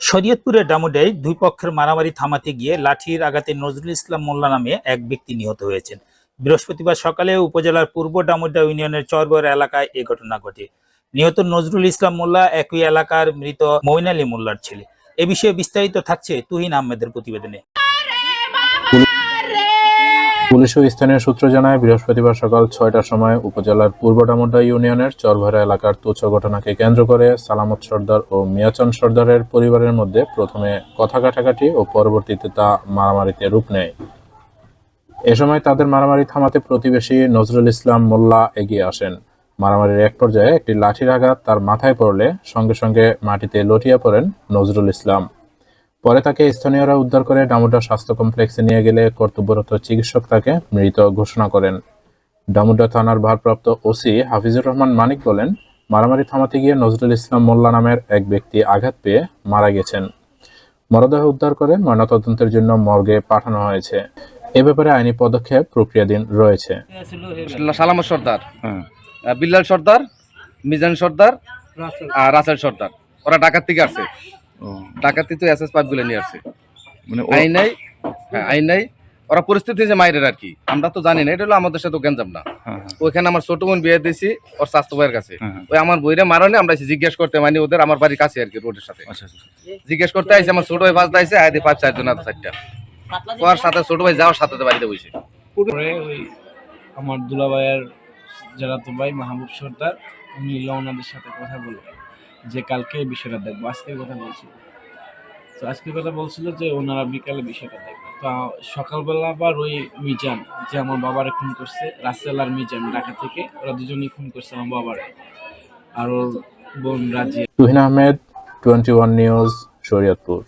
শরীয়তপুরের ডামুডায় দুই পক্ষের মারামারি থামাতে গিয়ে লাঠির আঘাতে নজরুল ইসলাম মোল্লা নামে এক ব্যক্তি নিহত হয়েছেন। বৃহস্পতিবার সকালে উপজেলার পূর্ব ডামুড্যা ইউনিয়নের চরগড় এলাকায় এ ঘটনা ঘটে। নিহত নজরুল ইসলাম মোল্লা একই এলাকার মৃত মঈন আলী মোল্লার ছেলে। এ বিষয়ে বিস্তারিত থাকছে তুহিন আহমেদের প্রতিবেদনে। পুলিশ ও স্থানীয় সূত্র জানায়, বৃহস্পতিবার সকাল ৬টার সময় উপজেলার পূর্ব ডামুড্যা ইউনিয়নের চরভরা এলাকার তুচ্ছ ঘটনাকে কেন্দ্র করে সালামত সর্দার ও মিয়াচাঁদ সর্দারের পরিবারের মধ্যে প্রথমে কথা কাটাকাটি ও পরবর্তীতে তা মারামারিতে রূপ নেয়। এ সময় তাদের মারামারি থামাতে প্রতিবেশী নজরুল ইসলাম মোল্লা এগিয়ে আসেন। মারামারির এক পর্যায়ে একটি লাঠির আঘাত তার মাথায় পড়লে সঙ্গে সঙ্গে মাটিতে লটিয়ে পড়েন নজরুল ইসলাম। পরে তাকে স্থানীয়রা উদ্ধার করে ডামুড্যা স্বাস্থ্য কমপ্লেক্সে নিয়ে গেলে কর্তব্যরত চিকিৎসক তাকে মৃত ঘোষণা করেন। ডামুড্যা থানার ভারপ্রাপ্ত ওসি হাফিজুর রহমান মানিক বলেন, মারামারি থামাতে গিয়ে নজরুল ইসলাম মোল্লা নামের এক ব্যক্তি আঘাত পেয়ে মারা গেছেন। মরদেহ উদ্ধার করে ময়নাতদন্তের জন্য মর্গে পাঠানো হয়েছে। এ ব্যাপারে আইনি পদক্ষেপ প্রক্রিয়াধীন রয়েছে। সালামত সর্দার, বিল্লাল সর্দার, মিজান সর্দার আর রাসেল সর্দার, ওরা ঢাকার থেকে আসছে। ডাকাতি তো এসএস পাইপ গুলো নিয়ে আসছে, মানে আইন নাই। ওরা পরিস্থিতি যে মাইরের আর কি আমরা তো জানি না, এটা হলো আমাদের সাথে গেঞ্জাম না। ওইখানে আমার ছোট বোন বিয়ে দিয়েছি ওর স্বাস্থ্য ভাইয়ের কাছে। ওই আমার বইরে মারনে আমরা জিজ্ঞেস করতে মানে ওদের আমার বাড়ির কাছে আর কি, রোডের সাথে জিজ্ঞেস করতে আইসি। আমার ছোট ভাই বাজতে আইসে আইতে 5-4 জন আছে, 4টা ওর সাথে ছোট ভাই যাওয়ার সাথে বাড়িতে বসে। ওই আমার দুলা ভাইয়ের যারা তো ভাই মাহবুব সর্দার, উনি ওনাদের সাথে কথা বলে যে কালকে বিষয়টা দেখবো, আজকের কথা বলছিল। তো আজকের কথা বলছিল যে ওনারা বিকালে বিষয়টা দেখবে। তো সকালবেলা আবার ওই মিজান যে আমার বাবারে খুন করছে, রাসেল আর মিজান ঢাকা থেকে, ওরা দুজনেই খুন করছে আমার বাবারে আর ওর বোন রাজিয়া। তুহিন আহমেদ, 21 নিউজ, শরীয়তপুর।